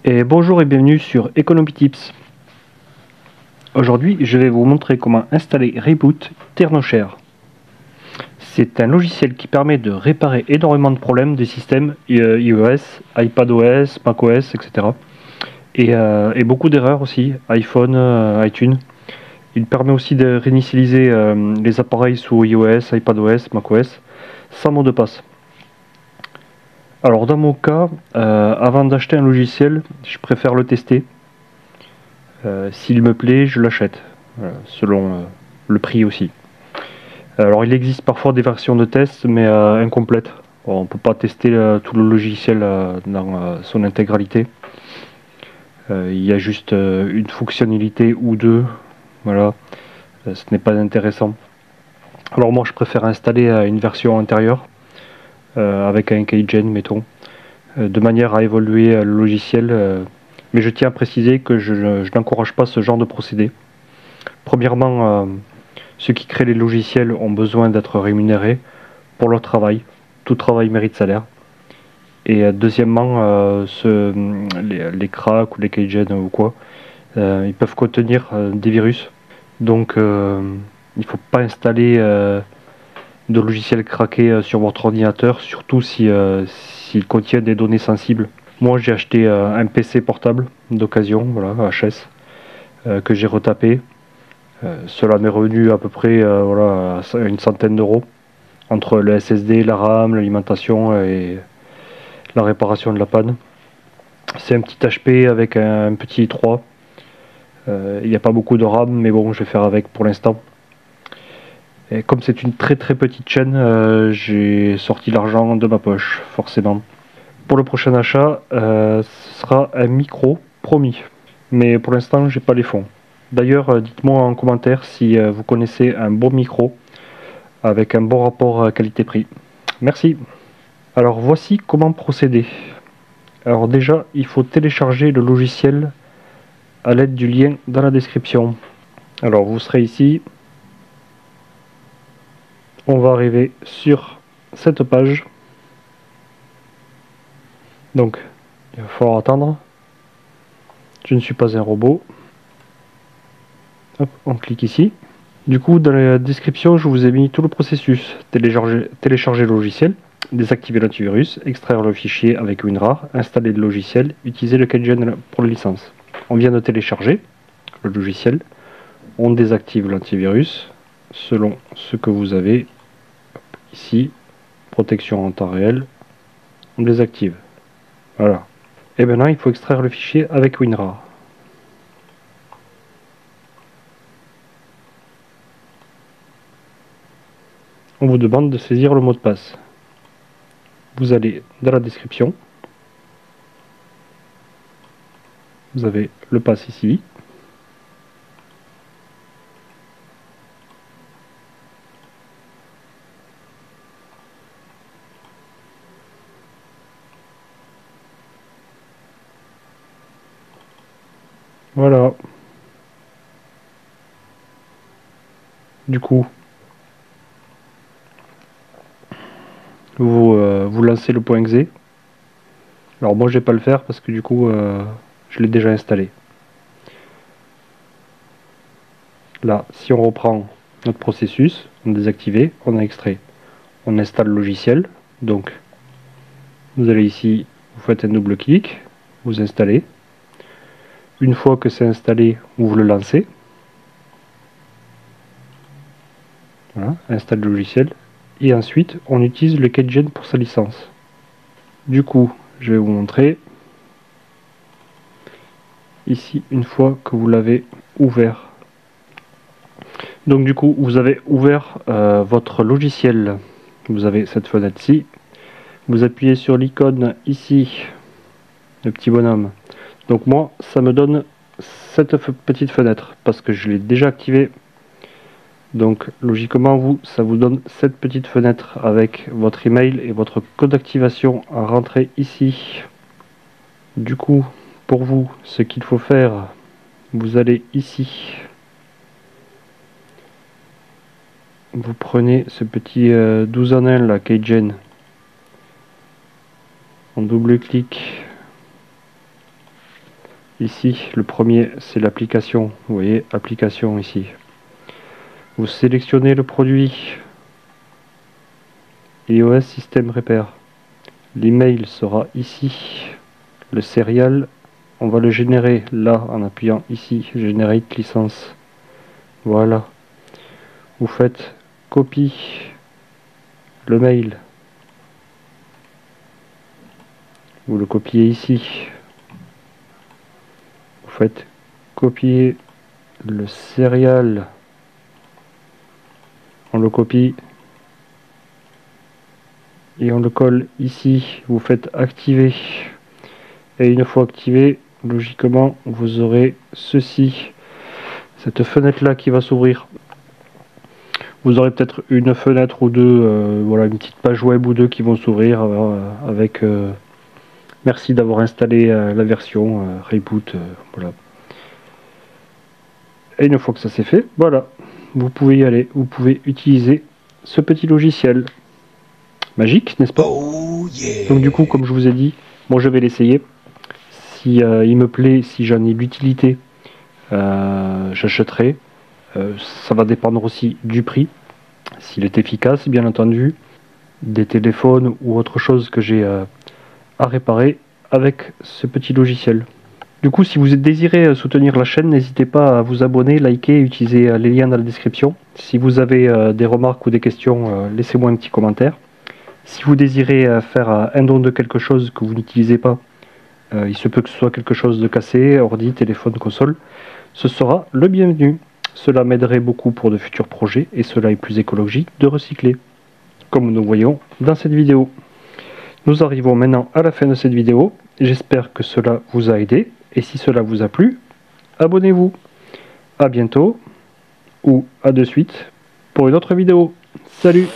Et bonjour et bienvenue sur Economy Tips. Aujourd'hui, je vais vous montrer comment installer Reboot ThernoShare. C'est un logiciel qui permet de réparer énormément de problèmes des systèmes iOS, iPadOS, macOS, etc. Et beaucoup d'erreurs aussi, iPhone, iTunes. Il permet aussi de réinitialiser les appareils sous iOS, iPadOS, macOS sans mot de passe. Alors dans mon cas, avant d'acheter un logiciel, je préfère le tester. S'il me plaît, je l'achète, selon le prix aussi. Alors il existe parfois des versions de test, mais incomplètes. Bon, on ne peut pas tester tout le logiciel dans son intégralité. Il y a juste une fonctionnalité ou deux, voilà. Ce n'est pas intéressant. Alors moi je préfère installer une version antérieure, avec un keygen mettons, de manière à évoluer le logiciel. Mais je tiens à préciser que je n'encourage pas ce genre de procédé. Premièrement, ceux qui créent les logiciels ont besoin d'être rémunérés pour leur travail. Tout travail mérite salaire. Et deuxièmement, les cracks ou les keygen ou quoi, ils peuvent contenir des virus. Donc il ne faut pas installer de logiciel craqué sur votre ordinateur, surtout s'il contient des données sensibles. Moi j'ai acheté un PC portable d'occasion, voilà, HS, que j'ai retapé. Cela m'est revenu à peu près voilà, à une centaine d'euros, entre le SSD, la RAM, l'alimentation et la réparation de la panne. C'est un petit HP avec un petit i3. Il n'y a pas beaucoup de RAM, mais bon, je vais faire avec pour l'instant. Et comme c'est une très petite chaîne, j'ai sorti l'argent de ma poche, forcément. Pour le prochain achat, ce sera un micro, promis. Mais pour l'instant, j'ai pas les fonds. D'ailleurs, dites-moi en commentaire si vous connaissez un bon micro avec un bon rapport qualité-prix. Merci. Alors voici comment procéder. Alors déjà, il faut télécharger le logiciel à l'aide du lien dans la description. Alors vous serez ici. On va arriver sur cette page. Donc, il va falloir attendre. Je ne suis pas un robot. Hop, on clique ici. Du coup, dans la description, je vous ai mis tout le processus. Télécharger le logiciel, désactiver l'antivirus, extraire le fichier avec WinRAR, installer le logiciel, utiliser le keygen pour la licence. On vient de télécharger le logiciel. On désactive l'antivirus selon ce que vous avez ici. Protection en temps réel. On désactive. Voilà. Et maintenant, il faut extraire le fichier avec WinRAR. On vous demande de saisir le mot de passe. Vous allez dans la description. Vous avez le pass ici. Voilà. Du coup, vous lancez le point .exe. Alors moi je vais pas le faire parce que du coup je l'ai déjà installé. Là, si on reprend notre processus, on désactive, on a extrait. On installe le logiciel. Donc vous allez ici, vous faites un double clic, vous installez. Une fois que c'est installé, vous le lancez. Voilà, installe le logiciel. Et ensuite, on utilise le keygen pour sa licence. Du coup, je vais vous montrer. Ici, une fois que vous l'avez ouvert. Donc du coup, vous avez ouvert votre logiciel. Vous avez cette fenêtre-ci. Vous appuyez sur l'icône ici, le petit bonhomme. Donc moi, ça me donne cette petite fenêtre parce que je l'ai déjà activé. Donc logiquement, ça vous donne cette petite fenêtre avec votre email et votre code d'activation à rentrer ici. Du coup, pour vous, ce qu'il faut faire, vous allez ici. Vous prenez ce petit 12 en 1 là, keygen. On double-clic. Ici, le premier, c'est l'application. Vous voyez, application ici. Vous sélectionnez le produit. iOS système repère. L'email sera ici. Le serial, on va le générer là en appuyant ici, Generate licence. Voilà. Vous faites copie le mail. Vous le copiez ici. Vous faites copier le serial. On le copie et on le colle ici. Vous faites activer. Et une fois activé, logiquement, vous aurez ceci. Cette fenêtre là qui va s'ouvrir. Vous aurez peut-être une fenêtre ou deux, voilà, une petite page web ou deux qui vont s'ouvrir avec merci d'avoir installé la version reboot, voilà. Et une fois que ça c'est fait, voilà, vous pouvez y aller, vous pouvez utiliser ce petit logiciel. Magique, n'est-ce pas? Oh yeah. Donc du coup, comme je vous ai dit, moi je vais l'essayer. Si il me plaît, si j'en ai l'utilité, j'achèterai. Ça va dépendre aussi du prix, s'il est efficace bien entendu, des téléphones ou autre chose que j'ai à réparer avec ce petit logiciel. Du coup, si vous désirez soutenir la chaîne, n'hésitez pas à vous abonner, liker, utiliser les liens dans la description. Si vous avez des remarques ou des questions, laissez-moi un petit commentaire. Si vous désirez faire un don de quelque chose que vous n'utilisez pas, il se peut que ce soit quelque chose de cassé, ordi, téléphone, console, ce sera le bienvenu. Cela m'aiderait beaucoup pour de futurs projets et cela est plus écologique de recycler, comme nous voyons dans cette vidéo. Nous arrivons maintenant à la fin de cette vidéo. J'espère que cela vous a aidé et si cela vous a plu, abonnez-vous. A bientôt ou à de suite pour une autre vidéo. Salut!